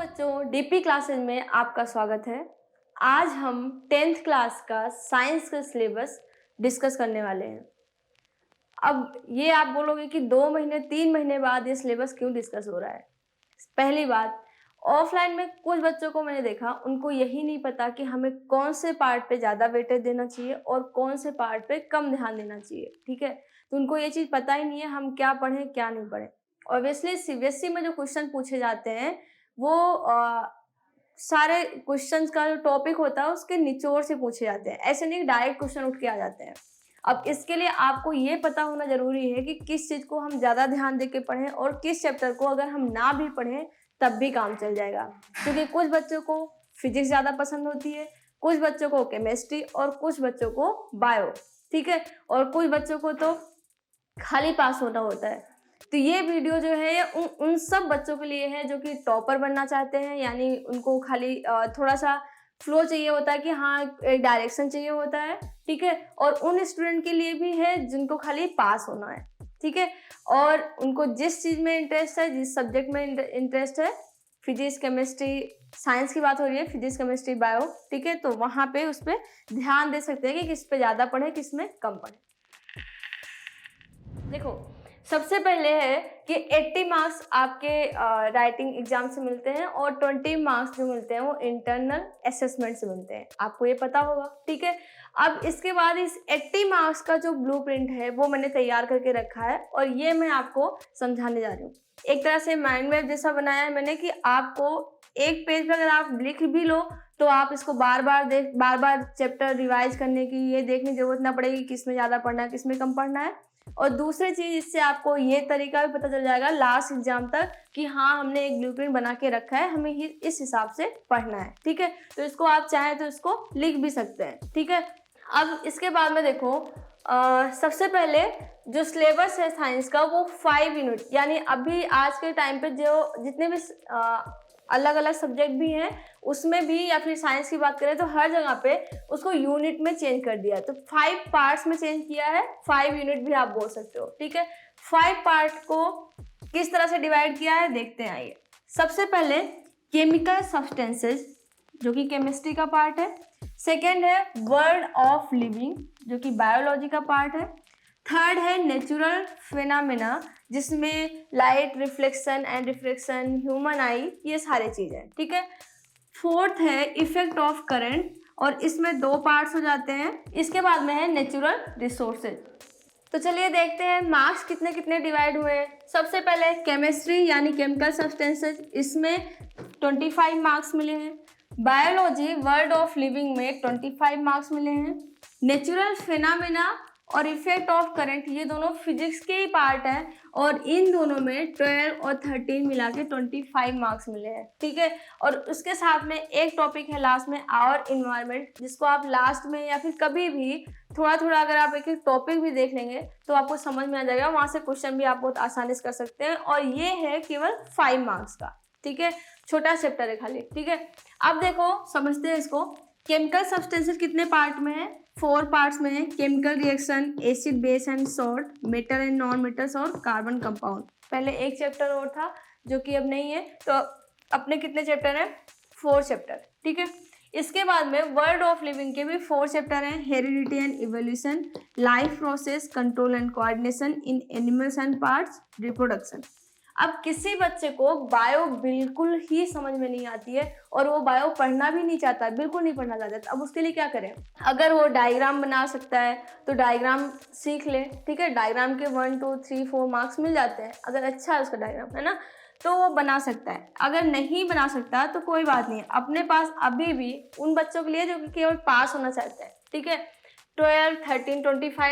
बच्चों, DP classes में आपका स्वागत है। आज हम 10th क्लास का साइंस का सिलेबस डिस्कस करने वाले हैं। अब ये आप बोलोगे कि 2 महीने 3 महीने बाद ये सिलेबस क्यों डिस्कस हो रहा है। पहली बात, ऑफलाइन में कुछ बच्चों को मैंने देखा, उनको यही नहीं पता कि हमें कौन से पार्ट पे ज़्यादा वेटेज देना चाहिए और कौन से पार्ट पे कम ध्यान देना चाहिए। ठीक है, तो उनको ये चीज़ पता ही नहीं है हम क्या पढ़ें क्या नहीं पढ़ें। ऑब्वियसली सीबीएसई में जो क्वेश्चन पूछे जाते हैं वो सारे क्वेश्चंस का जो टॉपिक होता है उसके निचोड़ से पूछे जाते हैं, ऐसे नहीं डायरेक्ट क्वेश्चन उठ के आ जाते हैं। अब इसके लिए आपको ये पता होना ज़रूरी है कि किस चीज़ को हम ज़्यादा ध्यान दे के पढ़ें और किस चैप्टर को अगर हम ना भी पढ़ें तब भी काम चल जाएगा। क्योंकि कुछ बच्चों को फिजिक्स ज़्यादा पसंद होती है, कुछ बच्चों को केमिस्ट्री और कुछ बच्चों को बायो, ठीक है, और कुछ बच्चों को तो खाली पास होना होता है। तो ये वीडियो जो है ये उन सब बच्चों के लिए है जो कि टॉपर बनना चाहते हैं, यानी उनको खाली थोड़ा सा फ्लो चाहिए होता है कि हाँ एक डायरेक्शन चाहिए होता है, ठीक है, और उन स्टूडेंट के लिए भी है जिनको खाली पास होना है, ठीक है, और उनको जिस चीज़ में इंटरेस्ट है, जिस सब्जेक्ट में इंटरेस्ट है, फिजिक्स केमिस्ट्री साइंस की बात हो रही है, फिजिक्स केमिस्ट्री बायो, ठीक है, तो वहाँ पे उस पर ध्यान दे सकते हैं कि किस पे ज़्यादा पढ़े किस में कम पढ़े। देखो, सबसे पहले है कि 80 मार्क्स आपके राइटिंग एग्जाम से मिलते हैं और 20 मार्क्स जो मिलते हैं वो इंटरनल असेसमेंट से मिलते हैं, आपको ये पता होगा, ठीक है। अब इसके बाद इस 80 मार्क्स का जो ब्लूप्रिंट है वो मैंने तैयार करके रखा है और ये मैं आपको समझाने जा रही हूँ। एक तरह से माइंड मैप जैसा बनाया है मैंने कि आपको एक पेज पर अगर आप लिख भी लो तो आप इसको बार बार चैप्टर रिवाइज करने की ये देखने की जरूरत ना पड़ेगी किस में ज़्यादा पढ़ना है किस में कम पढ़ना है। और दूसरी चीज़, इससे आपको ये तरीका भी पता चल जाएगा लास्ट एग्जाम तक कि हाँ हमने एक ब्लूप्रिंट बना के रखा है, हमें इस हिसाब से पढ़ना है, ठीक है। तो इसको आप चाहें तो इसको लिख भी सकते हैं, ठीक है। अब इसके बाद में देखो, सबसे पहले जो सिलेबस है साइंस का वो 5 यूनिट, यानी अभी आज के टाइम पे जो जितने भी अलग अलग सब्जेक्ट भी हैं उसमें भी, या फिर साइंस की बात करें तो हर जगह पे उसको यूनिट में चेंज कर दिया है। तो 5 पार्ट्स में चेंज किया है, 5 यूनिट भी आप बोल सकते हो, ठीक है। 5 पार्ट को किस तरह से डिवाइड किया है देखते हैं, आइए। सबसे पहले केमिकल सब्सटेंसेस जो कि केमिस्ट्री का पार्ट है। सेकेंड है वर्ल्ड ऑफ लिविंग जो कि बायोलॉजी का पार्ट है। थर्ड है नेचुरल फिनोमेना जिसमें light reflection and reflection, human आई, ये सारी चीज़ें, ठीक है। फोर्थ है इफेक्ट ऑफ करंट और इसमें 2 पार्ट्स हो जाते हैं। इसके बाद में है नेचुरल रिसोर्सेज। तो चलिए देखते हैं मार्क्स कितने कितने डिवाइड हुए हैं। सबसे पहले केमिस्ट्री यानी केमिकल सब्सटेंसेज, इसमें 25 मार्क्स मिले हैं। बायोलॉजी वर्ल्ड ऑफ लिविंग में 25 मार्क्स मिले हैं। नेचुरल फिनोमेना और इफेक्ट ऑफ करंट ये दोनों फिजिक्स के ही पार्ट हैं और इन दोनों में 12 और 13 मिला के 25 मार्क्स मिले हैं, ठीक है। और उसके साथ में एक टॉपिक है लास्ट में आवर इन्वायरमेंट, जिसको आप लास्ट में या फिर कभी भी थोड़ा थोड़ा अगर आप एक एक टॉपिक भी देख लेंगे तो आपको समझ में आ जाएगा, वहाँ से क्वेश्चन भी आप बहुत आसानी से कर सकते हैं। और ये है केवल 5 मार्क्स का, ठीक है, छोटा चैप्टर है खाली, ठीक है। अब देखो समझते हैं इसको। केमिकल सब्सटेंसेस कितने पार्ट में है? 4 पार्ट्स में है। Chemical reaction, acid base and salt, metal and non metals और कार्बन कंपाउंड। पहले एक चैप्टर और था जो कि अब नहीं है, तो अपने कितने चैप्टर हैं? 4 चैप्टर, ठीक है। इसके बाद में वर्ल्ड ऑफ लिविंग के भी 4 चैप्टर हैं। Heredity and evolution, life process, control and coordination in animals and parts, reproduction. अब किसी बच्चे को बायो बिल्कुल ही समझ में नहीं आती है और वो बायो पढ़ना भी नहीं चाहता, बिल्कुल नहीं पढ़ना चाहता, तो अब उसके लिए क्या करें? अगर वो डायग्राम बना सकता है तो डायग्राम सीख ले, ठीक है। डायग्राम के 1 2 3 4 मार्क्स मिल जाते हैं, अगर अच्छा है उसका डायग्राम, है ना, तो वो बना सकता है। अगर नहीं बना सकता तो कोई बात नहीं, अपने पास अभी भी उन बच्चों के लिए जो कि केवल पास होना चाहते हैं, ठीक है, 12 13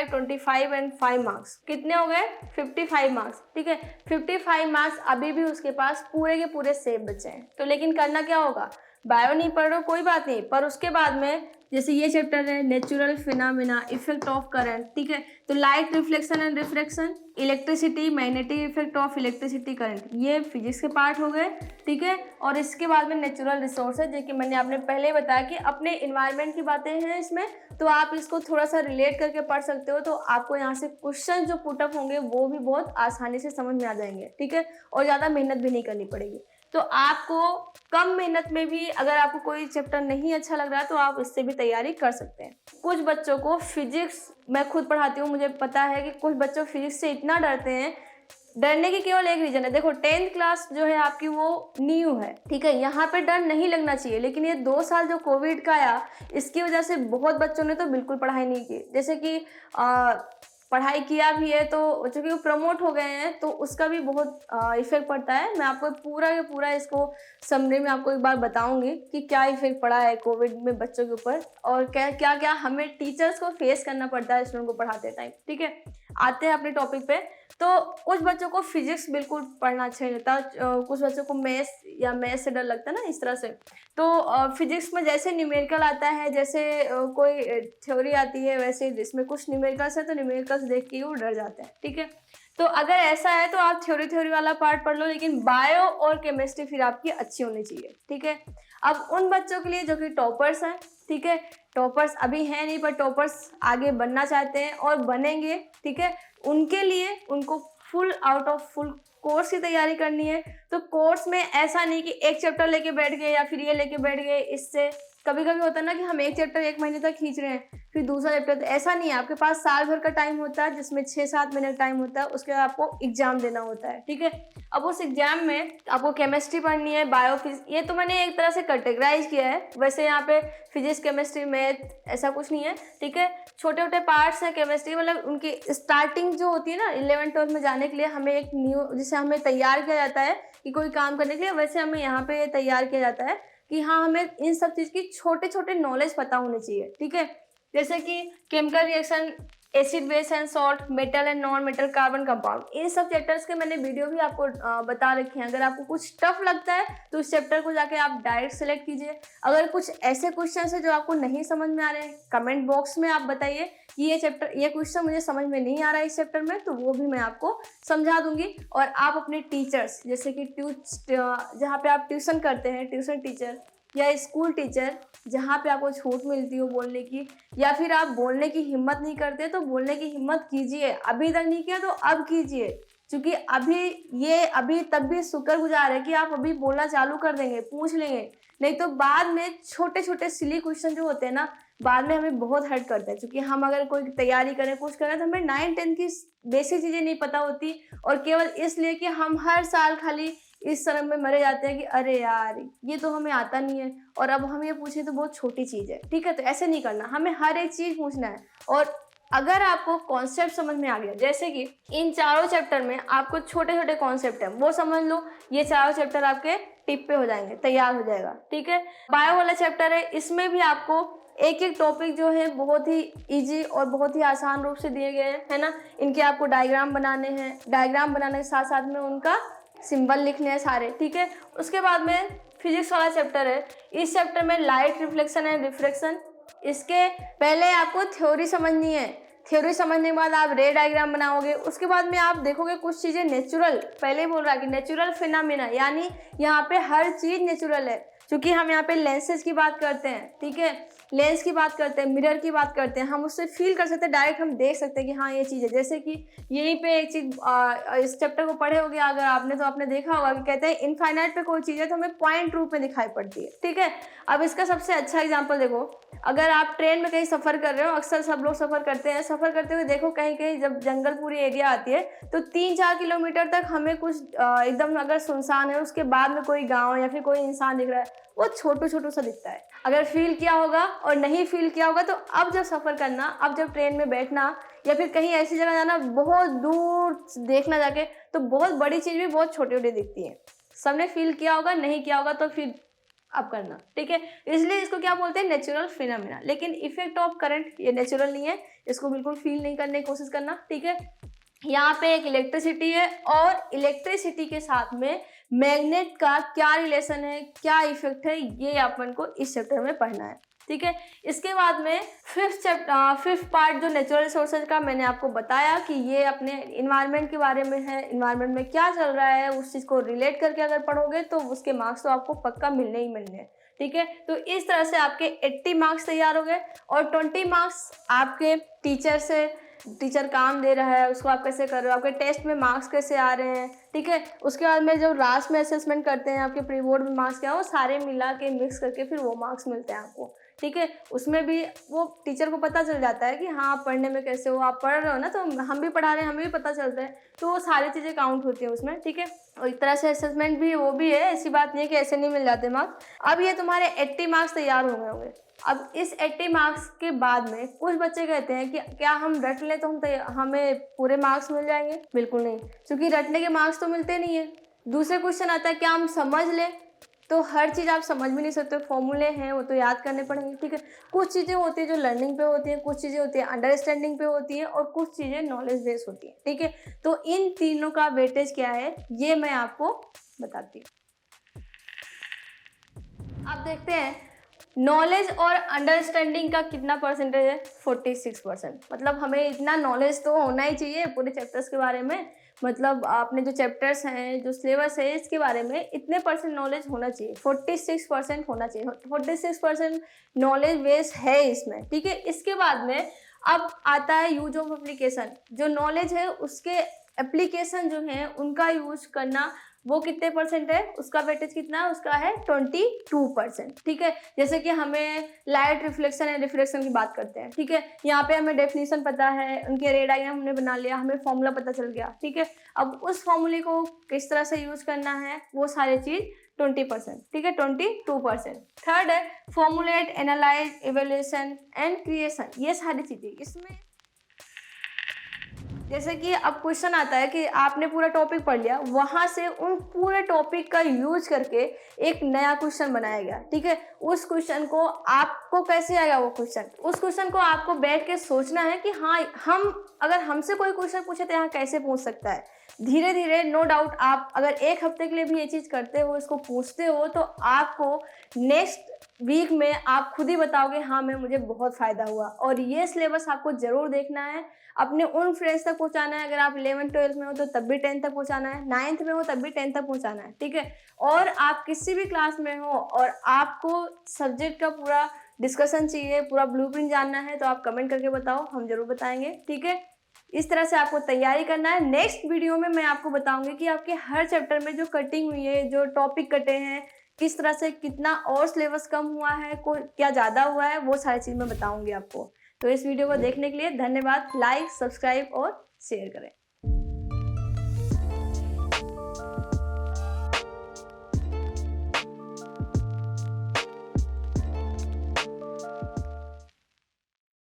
25 एंड 5 मार्क्स कितने हो गए? 55 मार्क्स, ठीक है। 55 मार्क्स अभी भी उसके पास पूरे के पूरे सेफ बचे हैं। तो लेकिन करना क्या होगा? बायो नहीं पढ़ रहे हो कोई बात नहीं, पर उसके बाद में जैसे ये चैप्टर है natural phenomena, effect of current, ठीक है, तो light reflection and refraction, electricity, magnetic effect of electricity current, ये फिजिक्स के पार्ट हो गए, ठीक है। और इसके बाद में नेचुरल रिसोर्सेज, जो कि मैंने आपने पहले ही बताया कि अपने इन्वायरमेंट की बातें हैं इसमें, तो आप इसको थोड़ा सा रिलेट करके पढ़ सकते हो, तो आपको यहाँ से क्वेश्चन जो पुटअप होंगे वो भी बहुत आसानी से समझ में आ जाएंगे, ठीक है, और ज़्यादा मेहनत भी नहीं करनी पड़ेगी। तो आपको कम मेहनत में भी अगर आपको कोई चैप्टर नहीं अच्छा लग रहा है तो आप इससे भी तैयारी कर सकते हैं। कुछ बच्चों को फिजिक्स, मैं खुद पढ़ाती हूँ, मुझे पता है कि कुछ बच्चों फिजिक्स से इतना डरते हैं। डरने की केवल एक रीजन है, देखो 10th क्लास जो है आपकी वो न्यू है, ठीक है, यहाँ पे डर नहीं लगना चाहिए। लेकिन ये 2 साल जो कोविड का आया, इसकी वजह से बहुत बच्चों ने तो बिल्कुल पढ़ाई नहीं की। जैसे कि पढ़ाई किया भी है तो चूँकि वो प्रमोट हो गए हैं तो उसका भी बहुत इफेक्ट पड़ता है। मैं आपको पूरा के पूरा इसको समरी में आपको एक बार बताऊंगी कि क्या इफेक्ट पड़ा है कोविड में बच्चों के ऊपर और क्या क्या क्या हमें टीचर्स को फेस करना पड़ता है स्टूडेंट को पढ़ाते टाइम। ठीक है, आते हैं अपने टॉपिक पे। तो कुछ बच्चों को फिजिक्स बिल्कुल पढ़ना अच्छा नहीं लगता, कुछ बच्चों को मैथ्स या मैथ्स से डर लगता है ना, इस तरह से। तो फिजिक्स में जैसे न्यूमेरिकल आता है, जैसे कोई थ्योरी आती है, वैसे जिसमें कुछ न्यूमेरिकल्स है तो न्यूमेरिकल्स देख के वो डर जाते हैं। ठीक है, तो अगर ऐसा है तो आप थ्योरी वाला पार्ट पढ़ लो, लेकिन बायो और केमिस्ट्री फिर आपकी अच्छी होनी चाहिए। ठीक है, अब उन बच्चों के लिए जो कि टॉपर्स हैं, ठीक है, टॉपर्स अभी हैं नहीं पर टॉपर्स आगे बनना चाहते हैं और बनेंगे, ठीक है, उनके लिए उनको full out of full course की तैयारी करनी है। तो कोर्स में ऐसा नहीं कि एक चैप्टर लेके बैठ गए या फिर ये लेके बैठ गए। इससे कभी कभी होता है ना कि हम एक चैप्टर 1 महीने तक खींच रहे हैं, फिर दूसरा चैप्टर, तो ऐसा नहीं है। आपके पास साल भर का टाइम होता है जिसमें 6-7 महीने का टाइम होता है, उसके बाद आपको एग्जाम देना होता है। ठीक है, अब उस एग्जाम में आपको केमिस्ट्री पढ़नी है, बायो, फिजिक्स, ये तो मैंने एक तरह से कैटेगराइज किया है। वैसे यहाँ पे फिजिक्स, केमिस्ट्री, मैथ ऐसा कुछ नहीं है। ठीक है, छोटे छोटे पार्ट्स हैं केमिस्ट्री, मतलब उनकी स्टार्टिंग जो होती है ना 11th-12th में जाने के लिए हमें एक न्यू, जिसे हमें तैयार किया जाता है कि कोई काम करने के लिए, वैसे हमें यहाँ पे तैयार किया जाता है कि हाँ हमें इन सब चीज़ की छोटे छोटे नॉलेज पता होनी चाहिए। ठीक है, जैसे कि chemical reaction, acid base and salt, metal and non metal, carbon compound, इन सब चैप्टर्स के मैंने वीडियो भी आपको बता रखे हैं। अगर आपको कुछ टफ लगता है तो उस चैप्टर को जाके आप डायरेक्ट सेलेक्ट कीजिए। अगर कुछ ऐसे क्वेश्चन है जो आपको नहीं समझ में आ रहे हैं, कमेंट बॉक्स में आप बताइए कि ये क्वेश्चन मुझे समझ में नहीं आ रहा है इस चैप्टर में, तो वो भी मैं आपको समझा दूंगी। और आप अपने टीचर्स, जैसे कि जहाँ पे आप ट्यूशन करते हैं, ट्यूशन टीचर या स्कूल टीचर, जहाँ पे आपको छूट मिलती हो बोलने की, या फिर आप बोलने की हिम्मत नहीं करते तो बोलने की हिम्मत कीजिए। अभी तक नहीं किया तो अब कीजिए, क्योंकि अभी तब भी शुक्रगुजार है कि आप अभी बोलना चालू कर देंगे, पूछ लेंगे। नहीं तो बाद में छोटे छोटे सिली क्वेश्चन जो होते हैं ना, बाद में हमें बहुत हर्ट करता है। क्योंकि हम अगर कोई तैयारी करें, कुछ करें, तो हमें 9-10 की बेसिक चीज़ें नहीं पता होती, और केवल इसलिए कि हम हर साल खाली इस शर्म में मरे जाते हैं कि अरे यार ये तो हमें आता नहीं है, और अब हम ये पूछें तो बहुत छोटी चीज़ है। ठीक है, तो ऐसे नहीं करना, हमें हर एक चीज़ पूछना है। और अगर आपको कॉन्सेप्ट समझ में आ गया, जैसे कि इन चारों चैप्टर में आपको छोटे छोटे कॉन्सेप्ट है वो समझ लो, ये चारों चैप्टर आपके टिप पे हो जाएंगे, तैयार हो जाएगा। ठीक है, बायो वाला चैप्टर है, इसमें भी आपको एक एक टॉपिक जो है बहुत ही इजी और बहुत ही आसान रूप से दिए गए हैं, है ना। इनके आपको डायग्राम बनाने हैं, डायग्राम बनाने के साथ साथ में उनका सिंबल लिखने हैं सारे। ठीक है, उसके बाद में फिजिक्स वाला चैप्टर है, इस चैप्टर में लाइट रिफ्लेक्शन एंड रिफ्रैक्शन। इसके पहले आपको थ्योरी समझनी है, थ्योरी समझने के बाद आप रे डायग्राम बनाओगे। उसके बाद में आप देखोगे कुछ चीज़ें नेचुरल, पहले ही बोल रहा है कि नेचुरल फिनोमेना, यानी यहाँ पे हर चीज़ नेचुरल है। क्योंकि हम यहाँ पे लेंसेज की बात करते हैं, ठीक है, लेंस की बात करते हैं, मिरर की बात करते हैं, हम उससे फील कर सकते हैं, डायरेक्ट हम देख सकते हैं कि हाँ ये चीज़ है। जैसे कि यहीं पे एक चीज़ इस चैप्टर को पढ़े होगे अगर आपने, तो आपने देखा होगा कि कहते हैं इनफाइनाइट पे कोई चीज़ है तो हमें पॉइंट रूप में दिखाई पड़ती है। ठीक है, अब इसका सबसे अच्छा एग्जाम्पल देखो, अगर आप ट्रेन में कहीं सफ़र कर रहे हो, अक्सर सब लोग सफ़र करते हैं, सफ़र करते हुए देखो कहीं कहीं जब जंगल पूरी एरिया आती है तो 3-4 किलोमीटर तक हमें कुछ एकदम अगर सुनसान है, उसके बाद में कोई गाँव या फिर कोई इंसान दिख रहा है, वो छोटू छोटू सा दिखता है। अगर फील किया होगा और नहीं फील किया होगा तो अब जब सफ़र करना, अब जब ट्रेन में बैठना या फिर कहीं ऐसी जगह जाना बहुत दूर देखना जाके, तो बहुत बड़ी चीज़ भी बहुत छोटी छोटी दिखती है। सबने फील किया होगा, नहीं किया होगा तो फिर आप करना। ठीक है, इसलिए इसको क्या बोलते हैं, नेचुरल फिनोमेना। लेकिन इफेक्ट ऑफ करंट ये नेचुरल नहीं है, इसको बिल्कुल फील नहीं करने की कोशिश करना। ठीक है, यहाँ पे एक इलेक्ट्रिसिटी है और इलेक्ट्रिसिटी के साथ में मैग्नेट का क्या रिलेशन है, क्या इफेक्ट है, ये अपन को इस चैप्टर में पढ़ना है। ठीक है, इसके बाद में फिफ्थ पार्ट जो नेचुरल रिसोर्सेज का मैंने आपको बताया कि ये अपने इन्वायरमेंट के बारे में है, इन्वायरमेंट में क्या चल रहा है उस चीज़ को रिलेट करके अगर पढ़ोगे तो उसके मार्क्स तो आपको पक्का मिलने ही मिलने हैं। ठीक है, तो इस तरह से आपके 80 मार्क्स तैयार हो गए और 20 मार्क्स आपके टीचर से टीचर काम दे रहा है उसको आप कैसे कर रहे हो, आपके टेस्ट में मार्क्स कैसे आ रहे हैं, ठीक है। उसके बाद में जब लास्ट में असेसमेंट करते हैं आपके प्री बोर्ड में मार्क्स क्या हो, सारे मिला के मिक्स करके फिर वो मार्क्स मिलते हैं आपको, ठीक है। उसमें भी वो टीचर को पता चल जाता है कि हाँ आप पढ़ने में कैसे हो, आप पढ़ रहे हो ना, तो हम भी पढ़ा रहे हैं, हमें भी पता चलता है, तो वो सारी चीज़ें काउंट होती हैं उसमें, ठीक है। और एक तरह से असेसमेंट भी वो भी है, ऐसी बात नहीं है कि ऐसे नहीं मिल जाते मार्क्स। अब ये तुम्हारे 80 मार्क्स तैयार हो गए होंगे। अब इस 80 मार्क्स के बाद में कुछ बच्चे कहते हैं कि क्या हम रट लें तो हमें पूरे मार्क्स मिल जाएंगे? बिल्कुल नहीं, क्योंकि रटने के मार्क्स तो मिलते नहीं है। दूसरे क्वेश्चन आता है क्या हम समझ लें? तो हर चीज़ आप समझ भी नहीं सकते, फॉर्मूले हैं वो तो याद करने पड़ेंगे, ठीक है। कुछ चीज़ें होती है जो लर्निंग पे होती हैं, कुछ चीज़ें होती है अंडरस्टैंडिंग पे होती हैं, और कुछ चीज़ें नॉलेज बेस्ड होती हैं, ठीक है। तो इन तीनों का वेटेज क्या है ये मैं आपको बताती हूँ। आप देखते हैं नॉलेज और अंडरस्टैंडिंग का कितना परसेंटेज है, 46%। मतलब हमें इतना नॉलेज तो होना ही चाहिए पूरे चैप्टर्स के बारे में, मतलब आपने जो चैप्टर्स हैं, जो सिलेबस है, इसके बारे में इतने परसेंट नॉलेज होना चाहिए, 46% होना चाहिए। 46% नॉलेज बेस है इसमें, ठीक है। इसके बाद में अब आता है यूज ऑफ एप्लीकेशन। जो नॉलेज है उसके एप्लीकेशन जो है उनका यूज करना, वो कितने परसेंट है, उसका वेटेज कितना है, उसका है 22%, ठीक है। जैसे कि हमें लाइट रिफ्लेक्शन एंड रिफ्लेक्शन की बात करते हैं, ठीक है। यहाँ पे हमें डेफिनेशन पता है, उनके रे डायग्राम हमने बना लिया, हमें फॉर्मूला पता चल गया, ठीक है। अब उस फॉर्मूले को किस तरह से यूज करना है वो सारी चीज 20%, ठीक है, 22%। थर्ड है formulate, analyse, evaluation and creation, ये सारी चीजें इसमें। जैसे कि अब क्वेश्चन आता है कि आपने पूरा टॉपिक पढ़ लिया, वहां से उन पूरे टॉपिक का यूज करके एक नया क्वेश्चन बनाया गया, ठीक है। उस क्वेश्चन को आपको कैसे आएगा वो क्वेश्चन, उस क्वेश्चन को आपको बैठ के सोचना है कि हाँ हम अगर हमसे कोई क्वेश्चन पूछे तो यहाँ कैसे पूछ सकता है। धीरे धीरे नो डाउट आप अगर एक हफ्ते के लिए भी ये चीज़ करते हो, इसको पूछते हो, तो आपको नेक्स्ट वीक में आप खुद ही बताओगे हाँ मैं मुझे बहुत फ़ायदा हुआ। और ये सिलेबस आपको ज़रूर देखना है, अपने उन फ्रेंड्स तक पहुंचाना है। अगर आप 11th-12th में हो तो तब भी 10th तक पहुंचाना है, 9th में हो तब भी 10th तक पहुंचाना है, ठीक है। और आप किसी भी क्लास में हो और आपको सब्जेक्ट का पूरा डिस्कशन चाहिए, पूरा ब्लूप्रिंट जानना है, तो आप कमेंट करके बताओ, हम जरूर बताएंगे, ठीक है। इस तरह से आपको तैयारी करना है। नेक्स्ट वीडियो में मैं आपको बताऊंगी कि आपके हर चैप्टर में जो कटिंग हुई है, जो टॉपिक कटे हैं, किस तरह से कितना और सिलेबस कम हुआ है, क्या ज़्यादा हुआ है, वो सारी चीज़ मैं बताऊंगी आपको। तो इस वीडियो को देखने के लिए धन्यवाद। लाइक, सब्सक्राइब और शेयर करें।